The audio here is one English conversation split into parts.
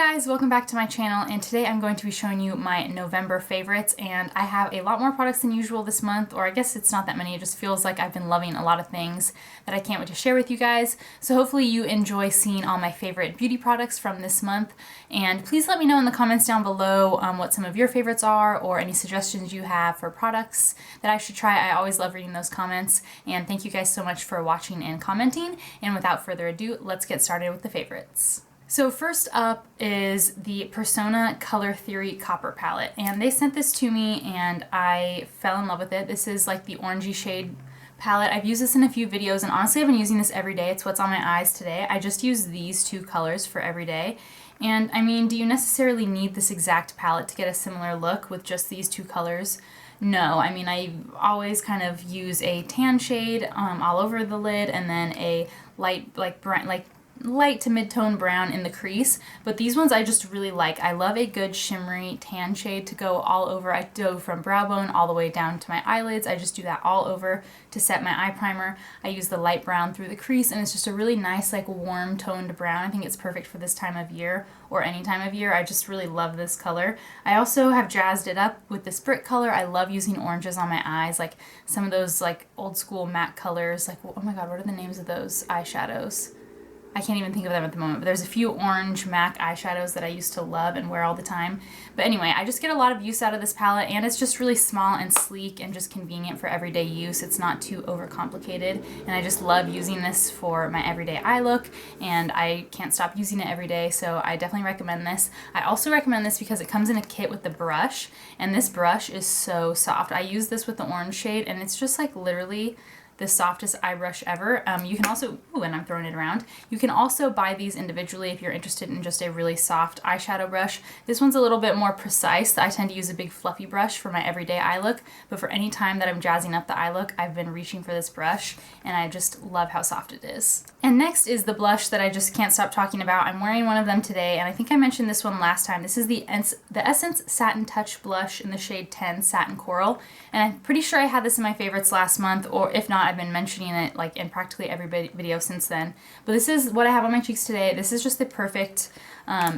Hey guys, welcome back to my channel, and today I'm going to be showing you my November favorites, and I have a lot more products than usual this month, or I guess it's not that many, it just feels like I've been loving a lot of things that I can't wait to share with you guys. So hopefully you enjoy seeing all my favorite beauty products from this month, and please let me know in the comments down below what some of your favorites are, or any suggestions you have for products that I should try. I always love reading those comments, and thank you guys so much for watching and commenting, and without further ado, let's get started with the favorites. So first up is the Persona Color Theory Copper Palette, and they sent this to me and I fell in love with it. This is like the orangey shade palette. I've used this in a few videos, and honestly I've been using this every day. It's what's on my eyes today. I just use these two colors for every day. And I mean, do you necessarily need this exact palette to get a similar look with just these two colors? No, I mean, I always kind of use a tan shade all over the lid, and then a light, light to mid-tone brown in the crease, but these ones I just really like. I love a good shimmery tan shade to go all over. I go from brow bone all the way down to my eyelids. I just do that all over to set my eye primer. I use the light brown through the crease, and it's just a really nice, like, warm toned brown. I think it's perfect for this time of year or any time of year. I just really love this color. I also have jazzed it up with this brick color. I love using oranges on my eyes, like some of those like old school matte colors, like, oh my god, what are the names of those eyeshadows? I can't even think of them at the moment, but there's a few orange MAC eyeshadows that I used to love and wear all the time. But anyway, I just get a lot of use out of this palette, and it's just really small and sleek and just convenient for everyday use. It's not too overcomplicated, and I just love using this for my everyday eye look, and I can't stop using it every day, so I definitely recommend this. I also recommend this because it comes in a kit with the brush, and this brush is so soft. I use this with the orange shade, and it's just like literally the softest eye brush ever. You can also, ooh, and I'm throwing it around. You can also buy these individually if you're interested in just a really soft eyeshadow brush. This one's a little bit more precise. I tend to use a big fluffy brush for my everyday eye look, but for any time that I'm jazzing up the eye look, I've been reaching for this brush, and I just love how soft it is. And next is the blush that I just can't stop talking about. I'm wearing one of them today, and I think I mentioned this one last time. This is the Essence Satin Touch Blush in the shade 10 Satin Coral, and I'm pretty sure I had this in my favorites last month, or if not, I've been mentioning it like in practically every video since then. But this is what I have on my cheeks today. This is just the perfect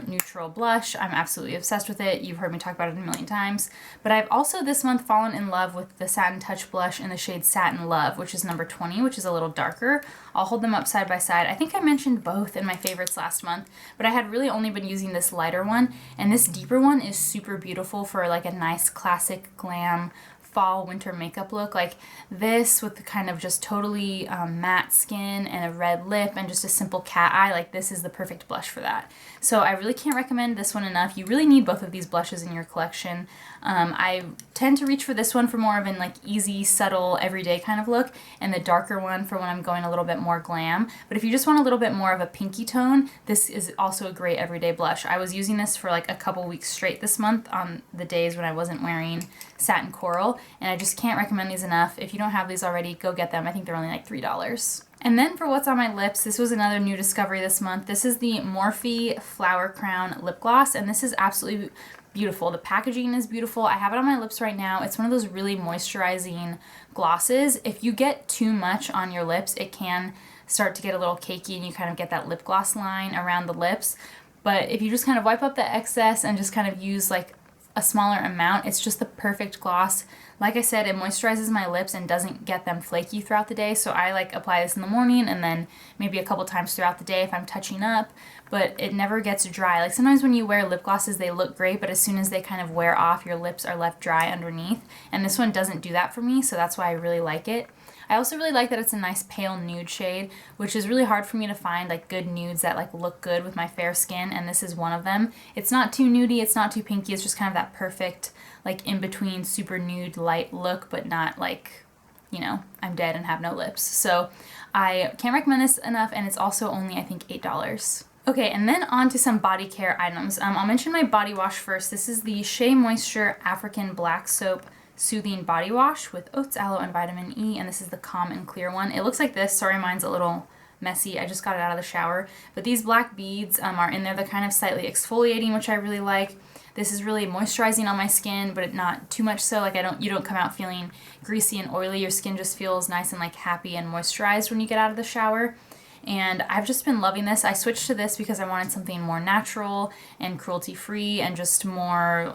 neutral blush. I'm absolutely obsessed with it. You've heard me talk about it a million times. But I've also this month fallen in love with the Satin Touch blush in the shade Satin Love, which is number 20, which is a little darker. I'll hold them up side by side. I think I mentioned both in my favorites last month, but I had really only been using this lighter one, and this deeper one is super beautiful for like a nice classic glam fall winter makeup look. Like this with the kind of just totally matte skin and a red lip and just a simple cat eye, like this is the perfect blush for that. So I really can't recommend this one enough. You really need both of these blushes in your collection. I tend to reach for this one for more of an like easy, subtle, everyday kind of look, and the darker one for when I'm going a little bit more glam. But if you just want a little bit more of a pinky tone, this is also a great everyday blush. I was using this for like a couple weeks straight this month on the days when I wasn't wearing Satin Coral, and I just can't recommend these enough. If you don't have these already, go get them. I think they're only like $3. And then for what's on my lips, this was another new discovery this month. This is the Morphe Flower Crown Lip Gloss, and this is absolutely beautiful. The packaging is beautiful. I have it on my lips right now. It's one of those really moisturizing glosses. If you get too much on your lips, it can start to get a little cakey, and you kind of get that lip gloss line around the lips. But if you just kind of wipe up the excess and just kind of use like a smaller amount, it's just the perfect gloss. Like I said, it moisturizes my lips and doesn't get them flaky throughout the day, so I like apply this in the morning and then maybe a couple times throughout the day if I'm touching up, but it never gets dry. Like sometimes when you wear lip glosses, they look great, but as soon as they kind of wear off, your lips are left dry underneath, and this one doesn't do that for me, so that's why I really like it. I also really like that it's a nice pale nude shade, which is really hard for me to find like good nudes that like look good with my fair skin, and this is one of them. It's not too nudie, it's not too pinky, it's just kind of that perfect like in between super nude light look, but not like, you know, I'm dead and have no lips. So I can't recommend this enough, and it's also only I think $8. Okay, and then on to some body care items. I'll mention my body wash first. This is the Shea Moisture African Black Soap Soothing Body Wash with oats, aloe, and vitamin E, and this is the Calm and Clear one. It looks like this. Sorry, mine's a little messy. I just got it out of the shower. But these black beads are in there. They're kind of slightly exfoliating, which I really like. This is really moisturizing on my skin, but not too much so. Like you don't come out feeling greasy and oily. Your skin just feels nice and like happy and moisturized when you get out of the shower. and I've just been loving this. I switched to this because I wanted something more natural and cruelty-free and just more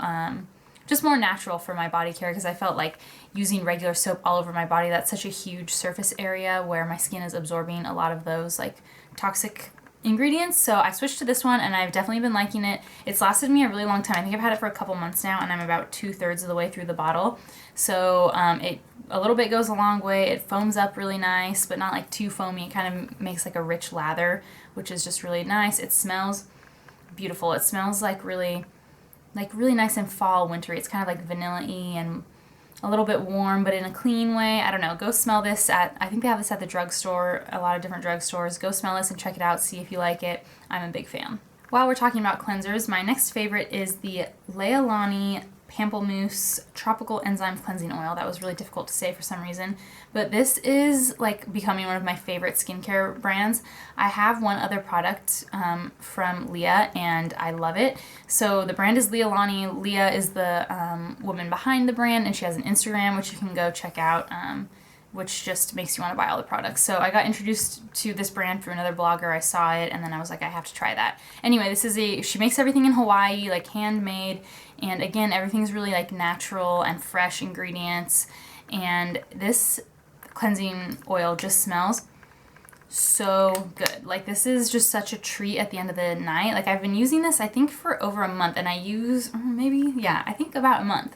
natural for my body care, because I felt like using regular soap all over my body, that's such a huge surface area where my skin is absorbing a lot of those like toxic ingredients. So I switched to this one, and I've definitely been liking it. It's lasted me a really long time. I think I've had it for a couple months now, and I'm about 2/3 of the way through the bottle. So it a little bit goes a long way. It foams up really nice, but not like too foamy. It kind of makes like a rich lather, which is just really nice. It smells beautiful. It smells like really nice and fall wintry. It's kind of like vanilla-y and a little bit warm, but in a clean way. I don't know. Go smell this I think they have this at the drugstore, a lot of different drugstores. Go smell this and check it out, see if you like it. I'm a big fan. While we're talking about cleansers, my next favorite is the Leahlani Pamplemousse Tropical Enzyme Cleansing Oil. That was really difficult to say for some reason, but this is like becoming one of my favorite skincare brands. I have one other product from Leah, and I love it. So the brand is Leahlani. Leah is the woman behind the brand, and she has an Instagram, which you can go check out, which just makes you want to buy all the products. So I got introduced to this brand through another blogger. I saw it, and then I was like, I have to try that. Anyway, she makes everything in Hawaii, like handmade, and again, everything's really like natural and fresh ingredients. And this cleansing oil just smells so good. Like, this is just such a treat at the end of the night. Like, I've been using this, I think, for over a month, and I use I think about a month.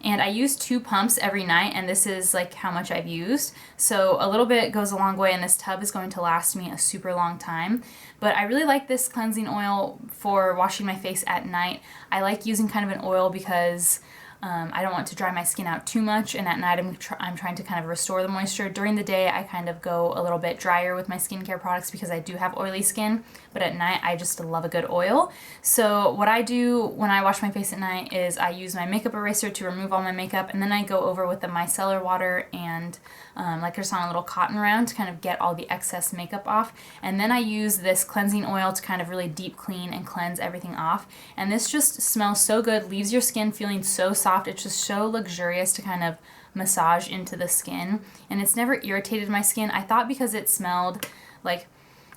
And I use 2 pumps every night, and this is like how much I've used. So a little bit goes a long way, and this tub is going to last me a super long time. But I really like this cleansing oil for washing my face at night. I like using kind of an oil because I don't want to dry my skin out too much, and at night I'm trying to kind of restore the moisture. During the day, I kind of go a little bit drier with my skincare products because I do have oily skin, but at night I just love a good oil. So what I do when I wash my face at night is I use my makeup eraser to remove all my makeup, and then I go over with the micellar water and like just on a little cotton round to kind of get all the excess makeup off. And then I use this cleansing oil to kind of really deep clean and cleanse everything off. And this just smells so good, leaves your skin feeling so soft. It's just so luxurious to kind of massage into the skin, and it's never irritated my skin. I thought because it smelled like,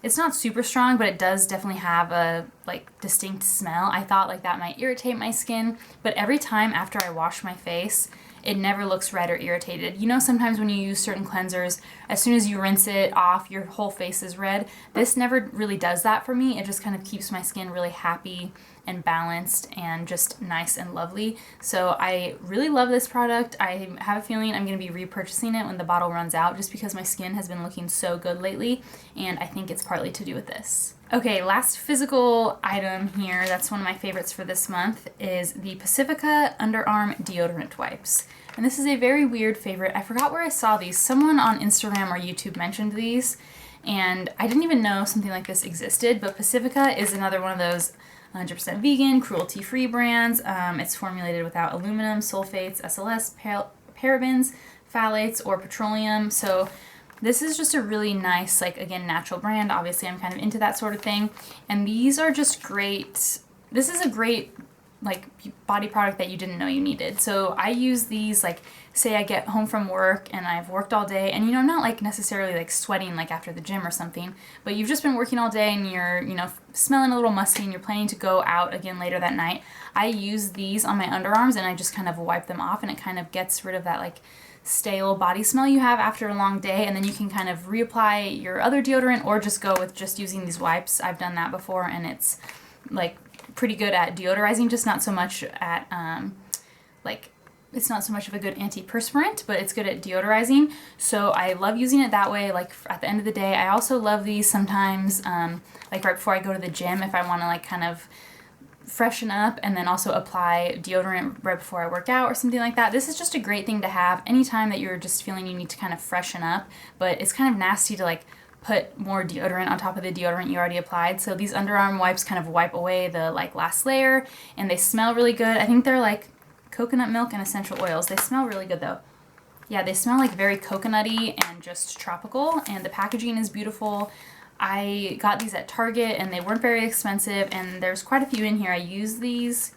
it's not super strong, but it does definitely have a like distinct smell. I thought like that might irritate my skin, but every time after I wash my face, it never looks red or irritated. You know, sometimes when you use certain cleansers, as soon as you rinse it off, your whole face is red. This never really does that for me. It just kind of keeps my skin really happy and balanced and just nice and lovely. So I really love this product. I have a feeling I'm going to be repurchasing it when the bottle runs out, just because my skin has been looking so good lately, and I think it's partly to do with this. Okay, last physical item here, that's one of my favorites for this month, is the Pacifica Underarm Deodorant Wipes. And this is a very weird favorite. I forgot where I saw these. Someone on Instagram or YouTube mentioned these, and I didn't even know something like this existed, but Pacifica is another one of those 100% vegan, cruelty-free brands. It's formulated without aluminum, sulfates, SLS, parabens, phthalates, or petroleum. So this is just a really nice, like, again, natural brand. Obviously, I'm kind of into that sort of thing. And these are just great. This is a great, like, body product that you didn't know you needed. So I use these, like, say I get home from work and I've worked all day, and, you know, I'm not, like, necessarily, like, sweating, like, after the gym or something, but you've just been working all day and you're, you know, smelling a little musty and you're planning to go out again later that night. I use these on my underarms and I just kind of wipe them off, and it kind of gets rid of that, like, stale body smell you have after a long day, and then you can kind of reapply your other deodorant or just go with just using these wipes. I've done that before, and it's like pretty good at deodorizing, just not so much at like, it's not so much of a good antiperspirant, but it's good at deodorizing. So I love using it that way, like at the end of the day. I also love these sometimes like right before I go to the gym, if I want to like kind of freshen up, and then also apply deodorant right before I work out or something like that. This is just a great thing to have anytime that you're just feeling you need to kind of freshen up, but it's kind of nasty to like put more deodorant on top of the deodorant you already applied. So these underarm wipes kind of wipe away the like last layer, and they smell really good. I think they're like coconut milk and essential oils. They smell really good though. Yeah, they smell like very coconutty and just tropical, and the packaging is beautiful. I got these at Target and they weren't very expensive, and there's quite a few in here. I use these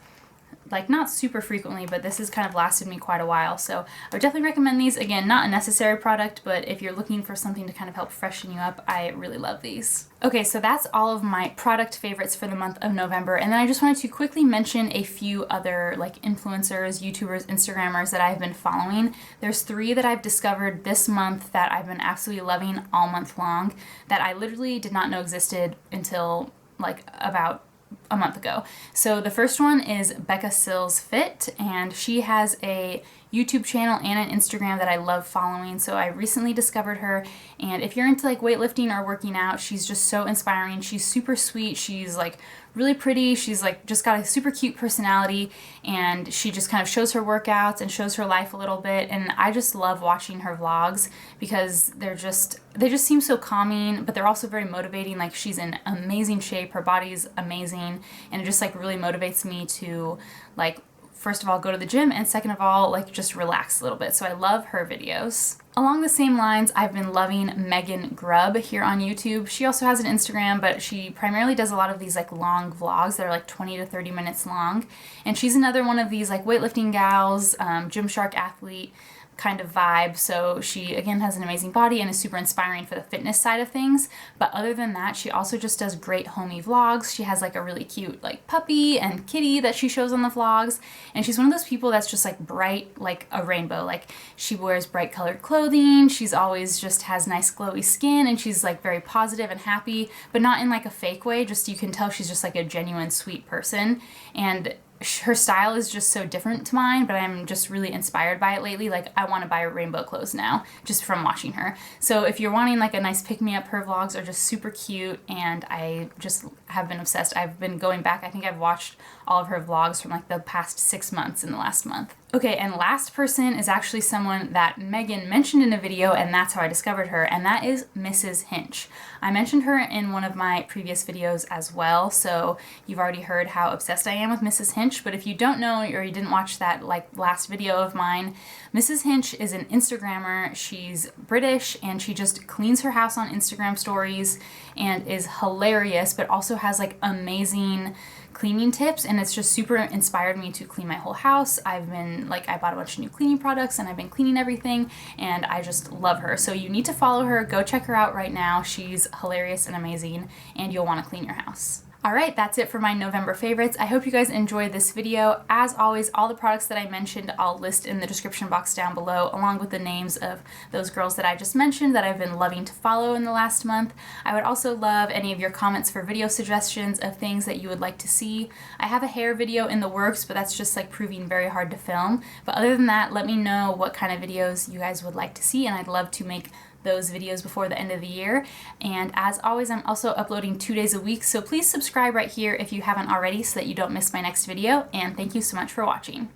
like not super frequently, but this has kind of lasted me quite a while. So I would definitely recommend these. Again, not a necessary product, but if you're looking for something to kind of help freshen you up, I really love these. Okay, so that's all of my product favorites for the month of November. And then I just wanted to quickly mention a few other like influencers, YouTubers, Instagrammers that I've been following. There's 3 that I've discovered this month that I've been absolutely loving all month long that I literally did not know existed until like about a month ago. So the first one is BeccaSillsFit, and she has a YouTube channel and an Instagram that I love following. So I recently discovered her, and if you're into like weightlifting or working out, she's just so inspiring. She's super sweet. She's like really pretty. She's like just got a super cute personality, and she just kind of shows her workouts and shows her life a little bit. And I just love watching her vlogs because they just seem so calming, but they're also very motivating. Like, she's in amazing shape. Her body's amazing, and it just like really motivates me to like, first of all, go to the gym, and second of all, like just relax a little bit. So I love her videos. Along the same lines, I've been loving Meggan Grubb here on YouTube. She also has an Instagram, but she primarily does a lot of these like long vlogs that are like 20 to 30 minutes long. And she's another one of these like weightlifting gals, Gymshark athlete kind of vibe. So she again has an amazing body and is super inspiring for the fitness side of things. But other than that, she also just does great homey vlogs. She has like a really cute like puppy and kitty that she shows on the vlogs. And she's one of those people that's just like bright like a rainbow. Like, she wears bright colored clothing. She's always just has nice glowy skin, and she's like very positive and happy, but not in like a fake way. Just, you can tell she's just like a genuine sweet person. And her style is just so different to mine, but I'm just really inspired by it lately. Like, I want to buy rainbow clothes now just from watching her. So if you're wanting like a nice pick-me-up, her vlogs are just super cute, and I just have been obsessed. I've been going back. I think I've watched all of her vlogs from like the past 6 months in the last month. Okay, and last person is actually someone that Meggan mentioned in a video, and that's how I discovered her, and that is Mrs. Hinch. I mentioned her in one of my previous videos as well, so you've already heard how obsessed I am with Mrs. Hinch, but if you don't know or you didn't watch that like last video of mine, Mrs. Hinch is an Instagrammer. She's British, and she just cleans her house on Instagram stories and is hilarious, but also has like amazing cleaning tips, and it's just super inspired me to clean my whole house. I've been like, I bought a bunch of new cleaning products, and I've been cleaning everything, and I just love her. So you need to follow her. Go check her out right now. She's hilarious and amazing, and you'll want to clean your house. Alright, that's it for my November favorites. I hope you guys enjoyed this video. As always, all the products that I mentioned I'll list in the description box down below, along with the names of those girls that I just mentioned that I've been loving to follow in the last month. I would also love any of your comments for video suggestions of things that you would like to see. I have a hair video in the works, but that's just like proving very hard to film. But other than that, let me know what kind of videos you guys would like to see, and I'd love to make those videos before the end of the year. And as always, I'm also uploading 2 days a week, so please subscribe right here if you haven't already so that you don't miss my next video, and thank you so much for watching.